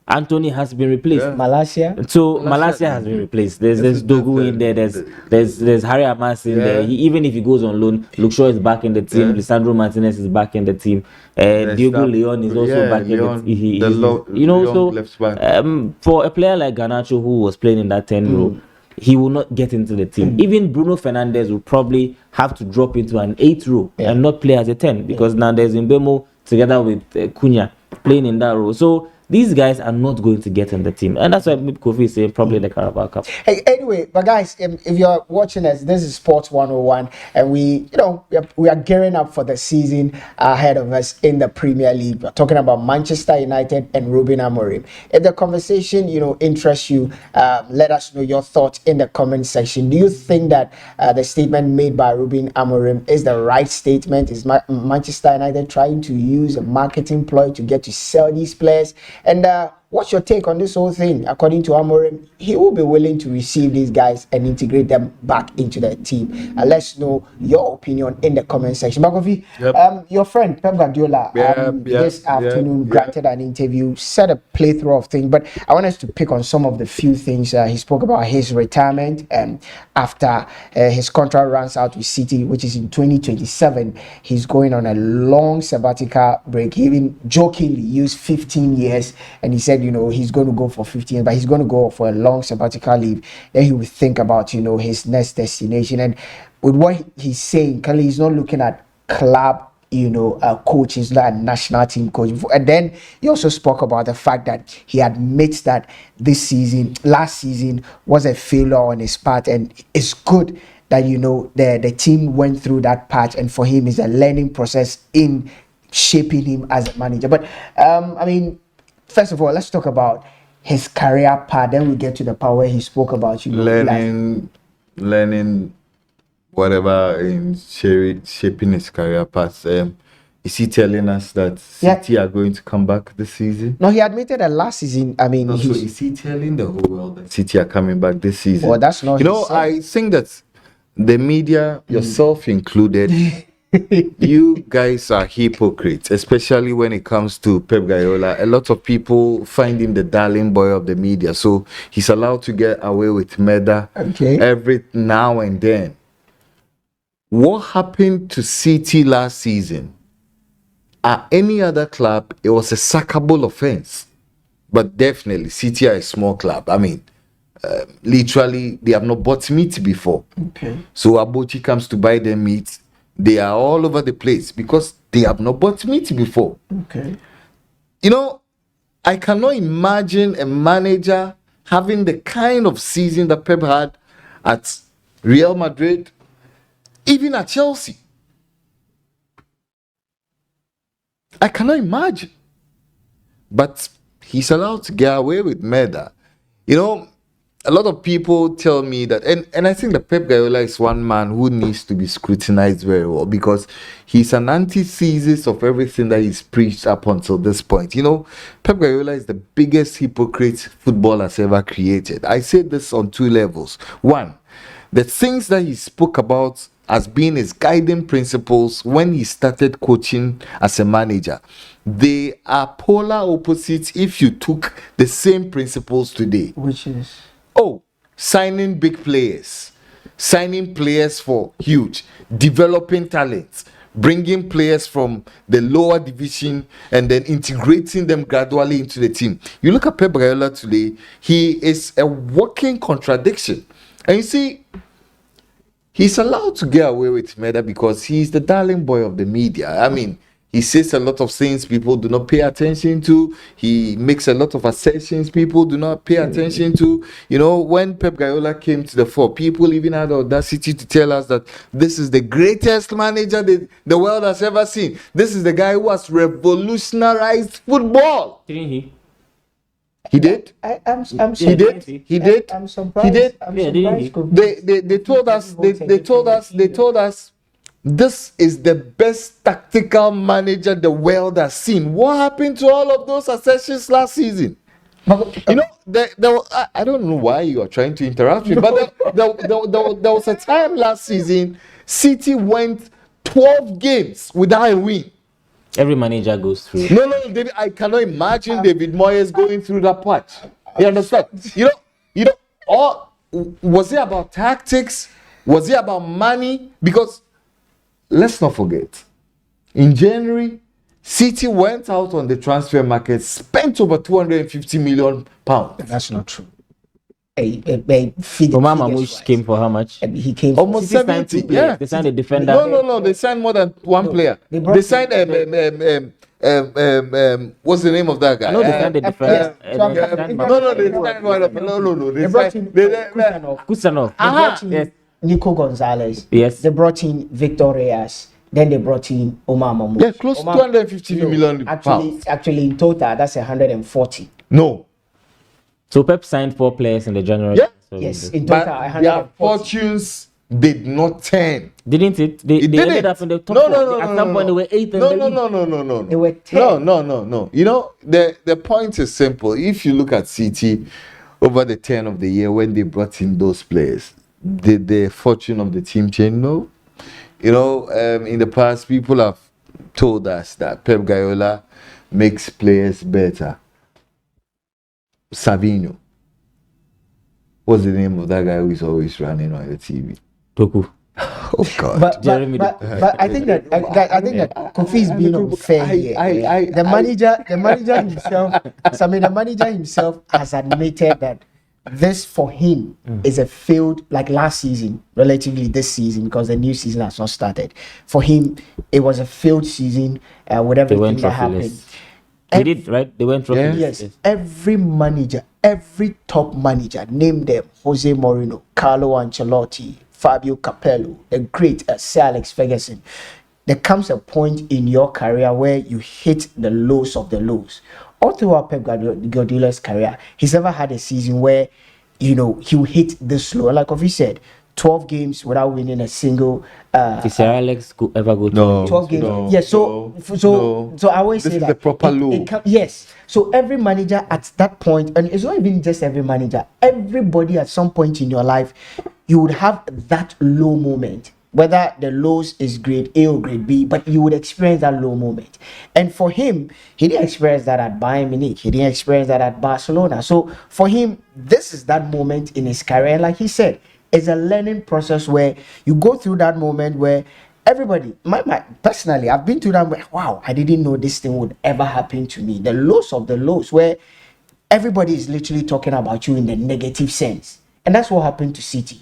Antony has been replaced. Malacia. So Malacia has been replaced. There's Dogu in there. There's Harry Amas in there. Even if he goes on loan, Luke Shaw is back in the team. Lisandro Martinez is back in the team. Diogo Leon is also back in the team. For a player like Garnacho who was playing in that 10 role, he will not get into the team. Even Bruno Fernandes will probably have to drop into an 8 role and not play as a 10 because now there's Mbemo together with Cunha playing in that role. So these guys are not going to get in the team, and that's why Kofi is saying probably the Carabao Cup. Hey, anyway, but guys, if you're watching us, this is Sports 101, and we are gearing up for the season ahead of us in the Premier League. We're talking about Manchester United and Ruben Amorim. If the conversation interests you, let us know your thoughts in the comment section. Do you think that the statement made by Ruben Amorim is the right statement? Is Manchester United trying to use a marketing ploy to get to sell these players? And what's your take on this whole thing? According to Amorim, he will be willing to receive these guys and integrate them back into the team. Let's know your opinion in the comment section. Makofi, your friend Pep Guardiola this afternoon granted an interview, said a plethora of things, but I want us to pick on some of the few things. He spoke about his retirement after his contract runs out with City, which is in 2027. He's going on a long sabbatical break. He even jokingly used 15 years, and he said, he's going to go for 15 years, but he's going to go for a long sabbatical leave. Then he will think about, his next destination. And with what he's saying, clearly he's not looking at club, coach. He's not a national team coach. And then he also spoke about the fact that he admits that last season was a failure on his part, and it's good that the team went through that patch, and for him it's a learning process in shaping him as a manager. But first of all, let's talk about his career path. Then we get to the part where he spoke about learning whatever in shaping his career path. Is he telling us that City are going to come back this season? No, he admitted that last season. So is he telling the whole world that City are coming back this season? Well, that's not. I think that the media, yourself included. You guys are hypocrites, especially when it comes to Pep Guardiola. A lot of people find him the darling boy of the media, so he's allowed to get away with murder every now and then. What happened to City last season at any other club, it was a sackable offense. But definitely, City are a small club. I mean, literally, they have not bought meat before. Okay. So Abochi comes to buy them meat. They are all over the place because they have not bought meat before. Okay. You know, I cannot imagine a manager having the kind of season that Pep had at Real Madrid, even at Chelsea. I cannot imagine. But he's allowed to get away with murder. You know, a lot of people tell me that, and I think that Pep Guardiola is one man who needs to be scrutinized very well because he's an antithesis of everything that he's preached up until this point. You know, Pep Guardiola is the biggest hypocrite football has ever created. I say this on two levels. One, the things that he spoke about as being his guiding principles when he started coaching as a manager, they are polar opposites if you took the same principles today. Which is? Oh, signing big players, signing players for huge, developing talents, bringing players from the lower division and then integrating them gradually into the team. You look at Pep Guardiola today, he is a walking contradiction. And you see, he's allowed to get away with murder because he's the darling boy of the media. I mean, he says a lot of things people do not pay attention to. He makes a lot of assertions people do not pay attention to. You know, when Pep Guardiola came to the fore, people even had the audacity to tell us that this is the greatest manager the world has ever seen. This is the guy who has revolutionized football. Didn't he? He did. I'm He did. He did. I'm surprised. He did. I'm Yeah, didn't surprised. he? They told us. They told us. This is the best tactical manager the world has seen. What happened to all of those assertions last season? You know, I don't know why you are trying to interrupt me, but there was a time last season, City went 12 games without a win. Every manager goes through. No, David, I cannot imagine David Moyes going through that patch. You understand? You know, or was it about tactics? Was it about money? Because let's not forget, in January, City went out on the transfer market, spent over 250 million pounds. That's not true. Omar came for how much? He came Almost City signed 70. two players. Yeah. They signed a defender. No. They signed more than one player. they signed what's the name of that guy? I know they signed a defender. They signed one of no. They brought in Kusanov. yes. Nico Gonzalez. Yes. They brought in Victor Reyes. Then they brought in Omar Mamouche. Yeah, close to 250 million pounds. Actually, in total, that's 140. No. So Pep signed 4 players in the January. Yeah. So Yes, in total, But 140. their fortunes did not turn. Didn't it? They It didn't. ended up in the top No, 4. At some point, they were 8th in the league. No. They were 10. No. You know, the point is simple. If you look at City over the turn of the year when they brought in those players, did the fortune of the team change? No. You know, in the past, people have told us that Pep Guardiola makes players better. Savinho. What's the name of that guy who is always running on the TV? Toku. Oh God. But I think that Kofi is being unfair here. The manager himself has admitted that this for him is a failed, like last season, relatively this season, because the new season has not started. For him, it was a failed season with everything that happened. They did, right? They went trophy. Yes. Every manager, every top manager, name them: Jose Mourinho, Carlo Ancelotti, Fabio Capello, the great Sir Alex Ferguson. There comes a point in your career where you hit the lows of the lows. All throughout Pep Guardiola's career, he's never had a season where, he will hit this low. Like Kofi said, 12 games without winning a single. Did Sir Alex ever go to No. 12 games. No, Yeah, so I always This say is that the proper low. Yes. So every manager at that point, and it's not even just every manager, everybody at some point in your life, you would have that low moment. Whether the lows is grade A or grade B, but you would experience that low moment. And for him, he didn't experience that at Bayern Munich. He didn't experience that at Barcelona. So for him, this is that moment in his career. And like he said, it's a learning process where you go through that moment where everybody, personally, I've been to that where, wow, I didn't know this thing would ever happen to me. The lows of the lows where everybody is literally talking about you in the negative sense. And that's what happened to City.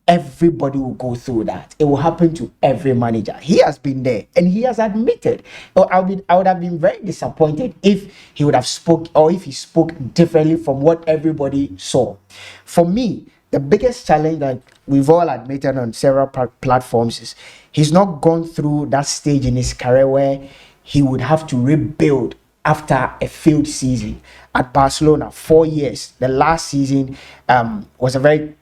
Everybody will go through that. It will happen to every manager. He has been there and he has admitted. I would have been very disappointed if he would have spoke, or if he spoke differently from what everybody saw. For me, the biggest challenge that we've all admitted on several platforms is he's not gone through that stage in his career where he would have to rebuild after a failed season. At Barcelona, 4 years. The last season was a very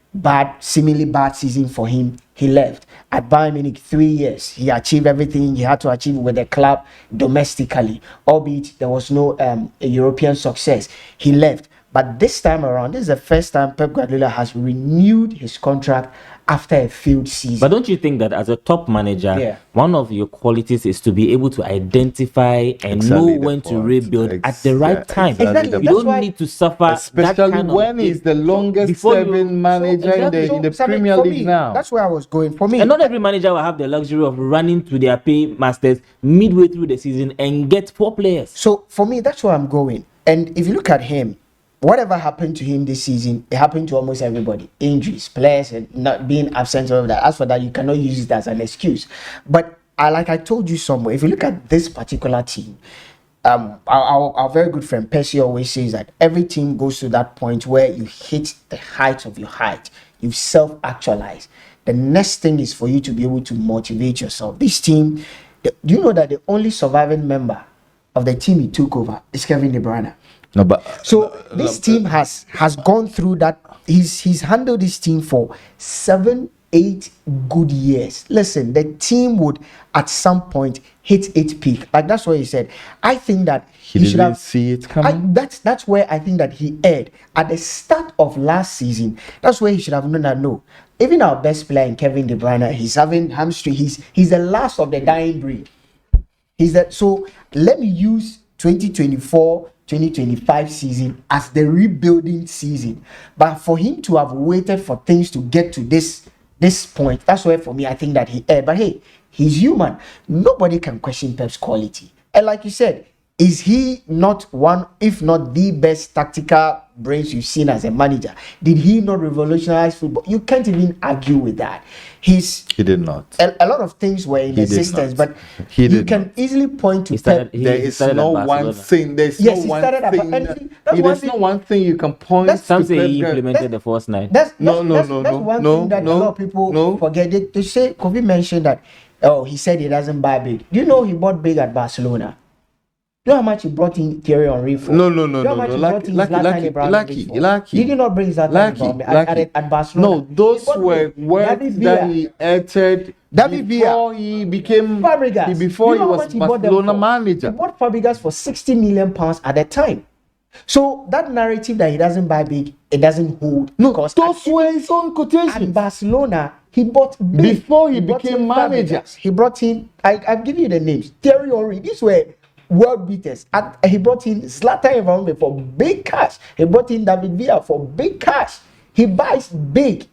seemingly bad season for him. He left. At Bayern Munich, 3 years. He achieved everything he had to achieve with the club domestically, albeit there was no European success. He left. But this time around, this is the first time Pep Guardiola has renewed his contract after a failed season. But don't you think that as a top manager, one of your qualities is to be able to identify and know when to rebuild at the right time? Exactly. You don't need to suffer, especially that when he's the longest serving manager in the Premier League now. That's where I was going. For me, and not every manager will have the luxury of running to their paymasters midway through the season and get 4 players. So for me, that's where I'm going. And if you look at him, whatever happened to him this season, it happened to almost everybody. Injuries, players, and not being absent of that. As for that, you cannot use it as an excuse. But like I told you somewhere, if you look at this particular team, our very good friend Percy always says that every team goes to that point where you hit the height of your height. You self-actualize. The next thing is for you to be able to motivate yourself. This team, do you know that the only surviving member of the team he took over is Kevin De Bruyne? No, but this team has gone through that. He's handled this team for 7-8 good years. Listen, the team would at some point hit its peak. Like that's what he said. I think that he didn't see it coming. That's where I think that he erred at the start of last season. That's where he should have known that no. Even our best player in Kevin De Bruyne, he's having hamstring. He's the last of the dying breed. So let me use 2024-2025 season as the rebuilding season. But for him to have waited for things to get to this point, that's where for me I think that he erred. But hey, he's human. Nobody can question Pep's quality. And like you said, is he not one, if not the best tactical brains you've seen as a manager? Did he not revolutionize football? You can't even argue with that. He did not. A lot of things were in existence, but you can easily point to Pep. There is no one thing. There's no one thing you can point. Some say he implemented the first 9. That's one thing that a lot of people forget. They say Kobe mentioned that. Oh, he said he doesn't buy big. Do you know he bought big at Barcelona? You know how much he brought in Thierry Henry for? No. Lucky. Did he not bring that at Barcelona? No, those were words that he uttered before he became Fabregas. Before he was Barcelona manager. He bought Fabregas for £60 million at the time. So that narrative that he doesn't buy big, it doesn't hold. No, those were his own quotations. At Barcelona, he bought big. Before he became manager. He brought in, I've given you the names, Thierry Henry. These were world beaters. He brought in Zlatan Ibrahimovic for big cash. He brought in David Villa for big cash. He buys big.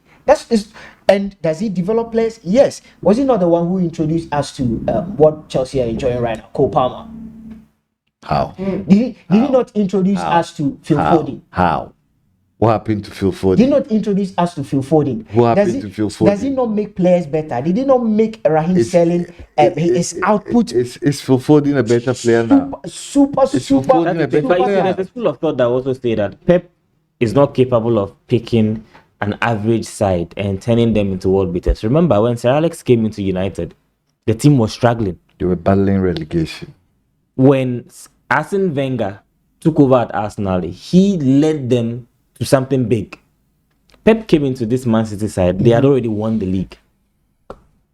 And does he develop players? Yes. Was he not the one who introduced us to what Chelsea are enjoying right now? Cole Palmer. How? Did he not introduce us to Phil Foden? How? What happened to Phil Foden? Did he not introduce us to Phil Foden? What happened to Phil Foden? Does he not make players better? Did he not make Raheem Sterling his output? Is Phil Foden a better player now? Super. There's a school of thought that also say that Pep is not capable of picking an average side and turning them into world beaters. Remember when Sir Alex came into United, the team was struggling. They were battling relegation. When Arsene Wenger took over at Arsenal, he led them to something big. Pep came into this Man City side. They had already won the league.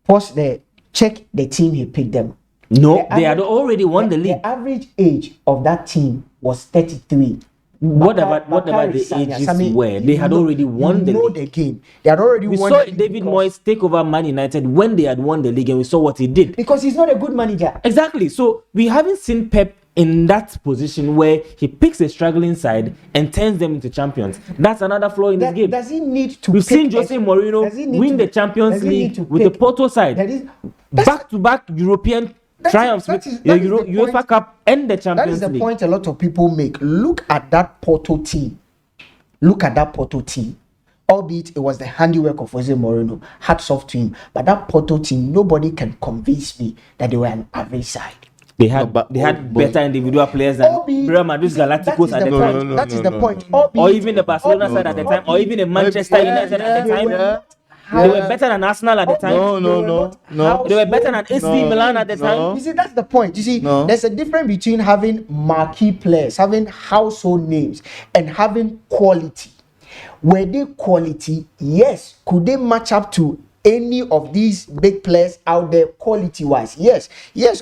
Pause there. Check the team he picked them. No, they had already won the league. The average age of that team was 33. Whatever the ages were, they had already won the league. The game. They had already won. We saw David Moyes take over Man United when they had won the league, and we saw what he did. Because he's not a good manager. Exactly. So we haven't seen Pep in that position where he picks a struggling side and turns them into champions. That's another flaw in his game. Does he need to? We've seen Jose Mourinho win the Champions League with the Porto side, back-to-back European triumphs with the UEFA Cup and the Champions League. That is the point a lot of people make. Look at that Porto team. Albeit it was the handiwork of Jose Mourinho. Hats off to him. But that Porto team, nobody can convince me that they were an average side. They had better individual players than Real Madrid's Galacticos at the time. That is the point. Or even the Barcelona side at the time, or even the Manchester United at the time. They were better than Arsenal at the time. No. They were better than AC Milan at the time. You see, that's the point. You see, there's a difference between having marquee players, having household names, and having quality. Were they quality? Yes. Could they match up to any of these big players out there quality-wise? Yes.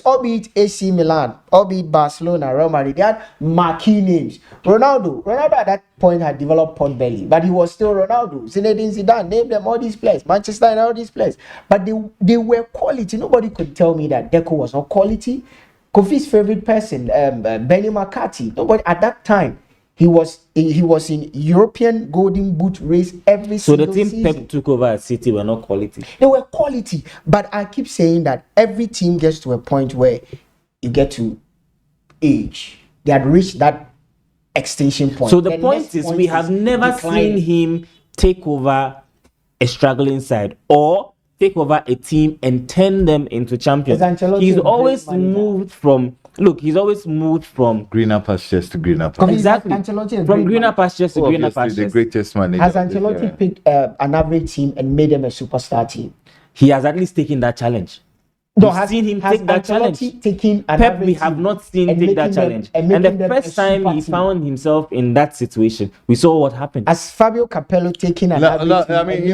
Albeit AC Milan, albeit Barcelona, Real Madrid, they had marquee names. Ronaldo at that point had developed pot belly, but he was still Ronaldo. Zinedine Zidane, name them, all these players, Manchester and all these players. But they were quality. Nobody could tell me that Deco was not quality. Kofi's favorite person, Benny McCarthy. Nobody at that time. He was in European Golden Boot race every single season. So the team Pep took over at City were not quality. They were quality, but I keep saying that every team gets to a point where you get to age. They had reached that extinction point. So the point is, we have never seen him take over a struggling side or take over a team and turn them into champions. He's always moved from. He's always moved from greener pastures to greener pastures. Exactly. From greener pastures to greener pastures. The greatest manager. Has Ancelotti picked an average team and made them a superstar team? He has at least taken that challenge. We've seen him take that challenge. Pep, we have not seen him take that challenge. And the first time he found himself in that situation, we saw what happened. As Fabio Capello taking an average team. I mean,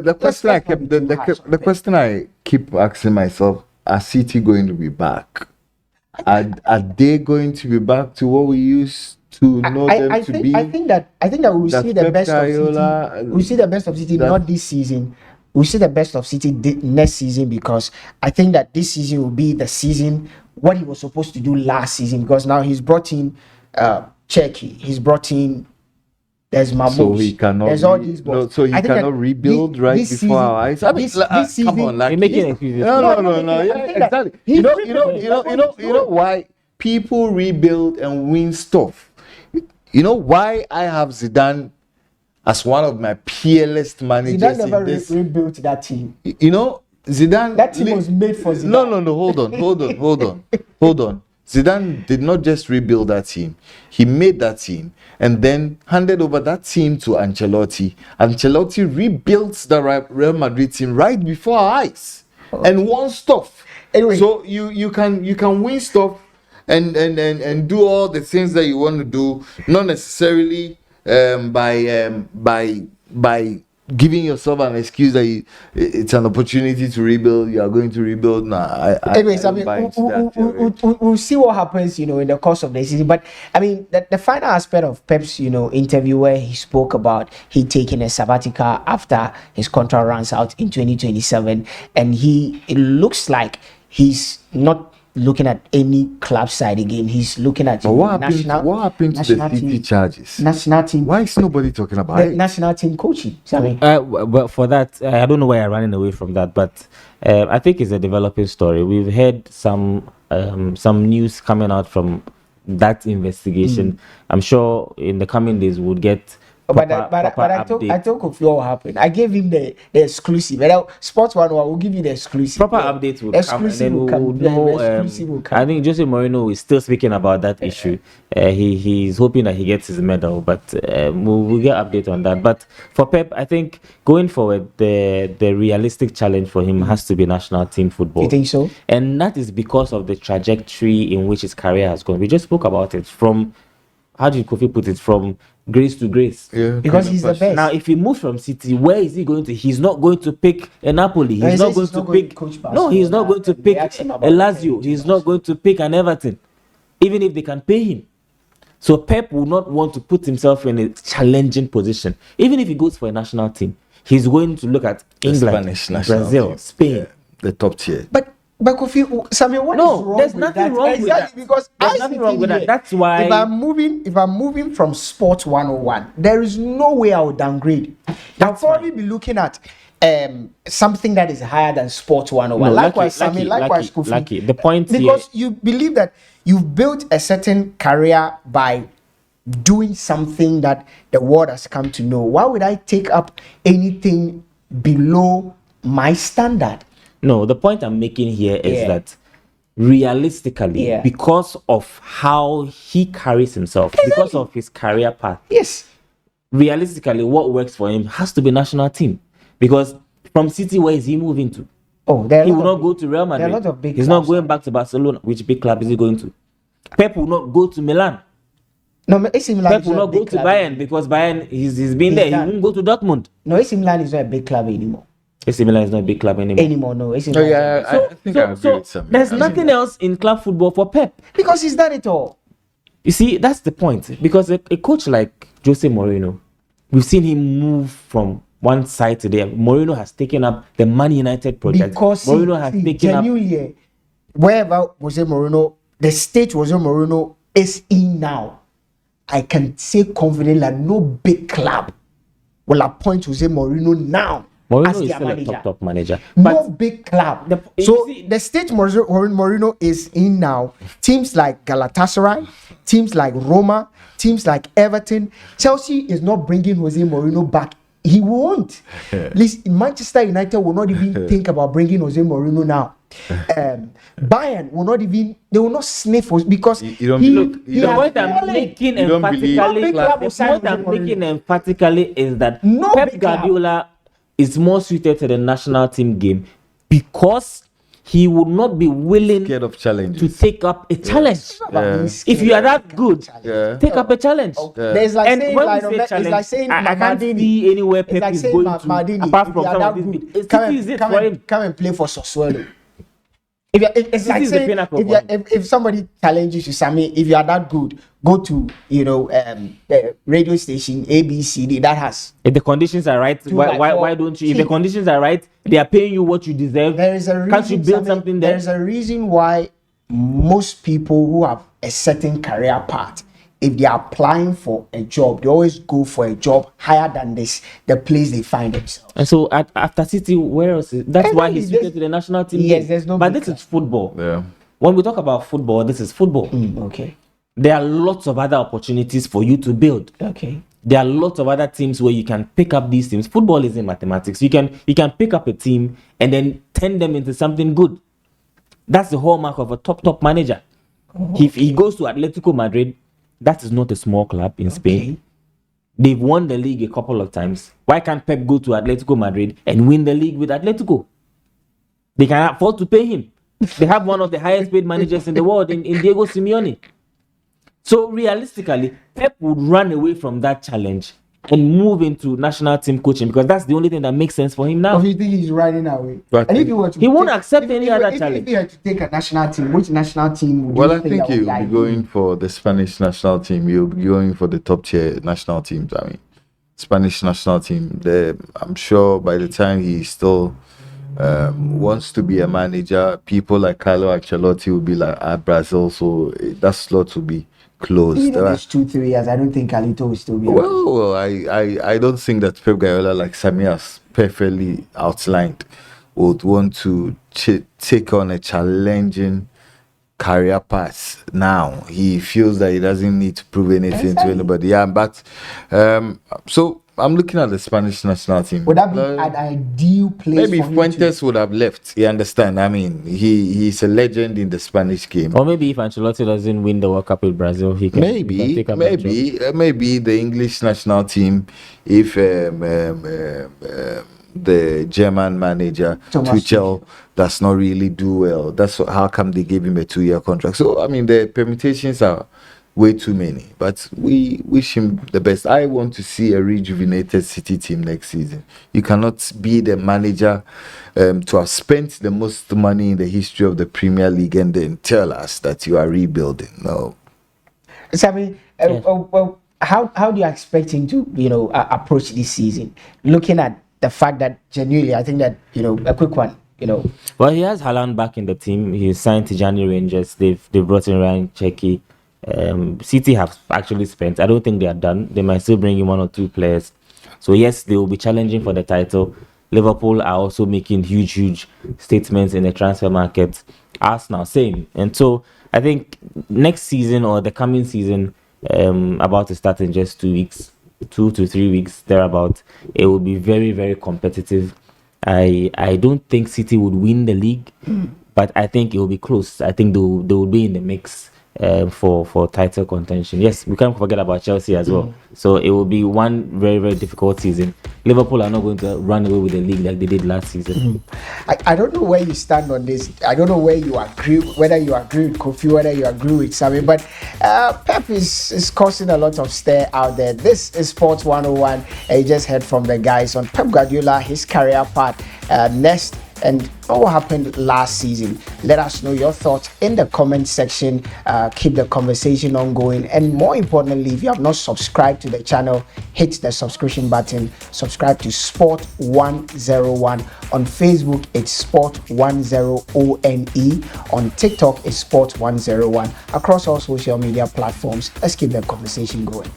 the question I keep asking myself: are City going to be back? Are they going to be back to what we used to know them to be? I think that we will see the best of City. We'll see the best of City not this season. We'll see the best of City next season, because I think that this season will be the season what he was supposed to do last season, because now he's brought in Cherki, he's brought in there's Mamouche, so he cannot there's all these balls. So he cannot rebuild before our eyes. I mean, this season, come on, you're making excuses. No. Yeah, exactly. You know why people rebuild and win stuff. You know why I have Zidane as one of my peerless managers. Zidane never rebuilt that team. You know, Zidane. That team was made for Zidane. No. Hold on. Zidane did not just rebuild that team. He made that team and then handed over that team to Ancelotti. Ancelotti rebuilt the Real Madrid team right before our eyes and won stuff. Anyway, so you can win stuff and do all the things that you want to do, not necessarily by giving yourself an excuse that it's an opportunity to rebuild. You are going to rebuild now. Anyways, we'll see what happens, in the course of the season. But I mean, the final aspect of Pep's, interview where he spoke about he taking a sabbatical after his contract runs out in 2027, and it looks like he's not looking at any club side again. He's looking at what happened to the City charges? National team. Why is nobody talking about it? National team coaching. Well, for that, I don't know why you're running away from that, but I think it's a developing story. We've heard some news coming out from that investigation. I'm sure in the coming days we'll get. But I told Kofi what happened. I gave him the exclusive. Sports 1 will give you the exclusive. Proper updates will come, and then we'll know. I think Jose Mourinho is still speaking about that issue. He's hoping that he gets his medal, but we'll get update on that. But for Pep, I think going forward, the realistic challenge for him has to be national team football. You think so? And that is because of the trajectory in which his career has gone. We just spoke about it. From, how did Kofi put it? From grace to grace. Yeah, because he's the best. Now, if he moves from City, where is he going to? He's not going to pick a Napoli. He's not going to pick. No, he's not going to pick a Lazio. He's not going to pick an Everton, even if they can pay him. So Pep will not want to put himself in a challenging position. Even if he goes for a national team, he's going to look at England, Brazil, Spain. The top tier. But But Kofi, Sammy, what No, is wrong there's with nothing that? wrong with Exactly, that. because There's I nothing sit wrong in with that. here. That's why- if I'm moving from Sport 101, there is no way I would downgrade. I'll That's probably fine. be looking at something that is higher than Sport 101. No, Likewise, Sammy, likewise, Kofi. Lucky. The point Because here, you believe that you've built a certain career by doing something that the world has come to know. Why would I take up anything below my standard? no, the point I'm making here is Yeah. that realistically, Yeah. because of how he carries himself, because of his career path, Yes. realistically, what works for him has to be national team. Because from City, where is he moving to? Oh, there are He a will lot not of go big- to Real there are Madrid. a lot of big He's not clubs. going back to Barcelona. Which big club is he going to? Pep will not go to Milan. No, AC Milan Pep is will not a not go big to club Bayern anymore. because Bayern he's been He's there. done. He won't go to Dortmund. No, AC Milan is not a big club anymore. AC Milan is not a big club anymore. No, AC No, Milan. yeah, I think I agree with Sammy. There's I mean, nothing else in club football for Pep. Because he's done it all. You see, that's the point. Because a coach like Jose Mourinho, we've seen him move from one side to the other. Mourinho has taken up the Man United project. Because Mourinho has taken up. genuinely, wherever Jose Mourinho, the stage Jose Mourinho is in now, I can say confidently that no big club will appoint Jose Mourinho now as Mourinho is their still manager. a top manager. No But big club. you So see- the stage Mourinho is in now, teams like Galatasaray, teams like Roma, teams like Everton, Chelsea is not bringing Jose Mourinho back. He won't. Listen, Manchester United will not even think about bringing Jose Mourinho now. Bayern will not even. They will not sniff us because You don't he, believe- he you the don't- has point I'm fallen. making You don't believe- emphatically, No big club will the sign point Jose I'm Mourinho. making emphatically is that No Pep big club. Guardiola is more suited to the national team game because he would not be willing scared of to challenges. take up a challenge. Yeah. If you are that good, Yeah. take up a challenge. There's like And saying when we Lionel say Messi, it's challenge, like saying I can't Maldini. see anywhere It's Pep like is saying going Maldini, to, apart if from you are some of that these good, big. come City and- is it come for and- him. Come and play for Sassuolo. It's City like is the saying pinnacle if, for him. if somebody challenges you, Sammy, if you are that good, go to the radio station ABCD that has. If the conditions are right, by four. why don't you? If the See, conditions are right, they are paying you what you deserve. There is a reason. Can't you build Sammy, something there? There's a reason why most people who have a certain career path, if they are applying for a job, they always go for a job higher than the place they find themselves. And so after City, where else? That's why he's There's- suited to the national team. Yes, game. there's no But big this is football. Yeah. When we talk about football, this is football. Okay. There are lots of other opportunities for you to build. Okay. There are lots of other teams where you can pick up these teams. Football is in mathematics. You can pick up a team and then turn them into something good. That's the hallmark of a top manager. If he goes to Atletico Madrid, that is not a small club in Spain. Okay. They've won the league a couple of times. Why can't Pep go to Atletico Madrid and win the league with Atletico? They can afford to pay him. They have one of the highest paid managers in the world in Diego Simeone. So realistically, Pep would run away from that challenge and move into national team coaching because that's the only thing that makes sense for him now. If you think he's running away, But and if you were to he won't accept any other challenge. If you had to take a national team, which national team would Well, you I think that would you'll be like going for the Spanish national team. You'll be going for the top tier national teams. I mean, Spanish national team. I'm sure by the time he still wants to be a manager, people like Carlo Ancelotti will be like at Brazil, so that slot will be closed. In the next 2-3 years, I don't think Carlito will still be. Well, I don't think that Pep Guardiola, like Sammy has perfectly outlined, would want to take on a challenging career path now. He feels that he doesn't need to prove anything to anybody. Yeah, but so I'm looking at the Spanish national team. Would that be an ideal place? Maybe for him Fuentes would have left. You understand? I mean, he's a legend in the Spanish game. Or maybe if Ancelotti doesn't win the World Cup with Brazil, he can take up that job. Maybe the English national team, if the German manager Thomas Tuchel does not really do well, how come they gave him a 2-year contract. So I mean, the permutations are way too many, but we wish him the best. I want to see a rejuvenated City team next season. You cannot be the manager to have spent the most money in the history of the Premier League and then tell us that you are rebuilding. No. Sammy, well, how do you expect him to approach this season? Looking at the fact that genuinely, I think that a quick one. you know. Well, he has Haaland back in the team. He signed Tijani Rangers. They've brought in Ryan Cherki. City have actually spent. I don't think they are done. They might still bring in 1 or 2 players. So yes, they will be challenging for the title. Liverpool are also making huge statements in the transfer market. Arsenal same. And so I think next season or the coming season, about to start in just 2 weeks, 2 to 3 weeks thereabout, it will be very competitive. I don't think City would win the league, but I think it will be close. I think they will be in the mix for title contention. Yes, we can't forget about Chelsea as well. So it will be one very difficult season. Liverpool are not going to run away with the league like they did last season. I don't know where you stand on this. I don't know where you agree, whether you agree with Kofi, whether you agree with Sammy, but Pep is causing a lot of stir out there. This is Sports 101, and you just heard from the guys on Pep Guardiola, his career path, next, and what happened last season. Let us know your thoughts in the comment section. Keep the conversation ongoing, and more importantly, if you have not subscribed to the channel, hit the subscription button. Subscribe to Sport 101 on Facebook. It's Sport 10ONE. On TikTok, it's Sport 101. Across all social media platforms, let's keep the conversation going.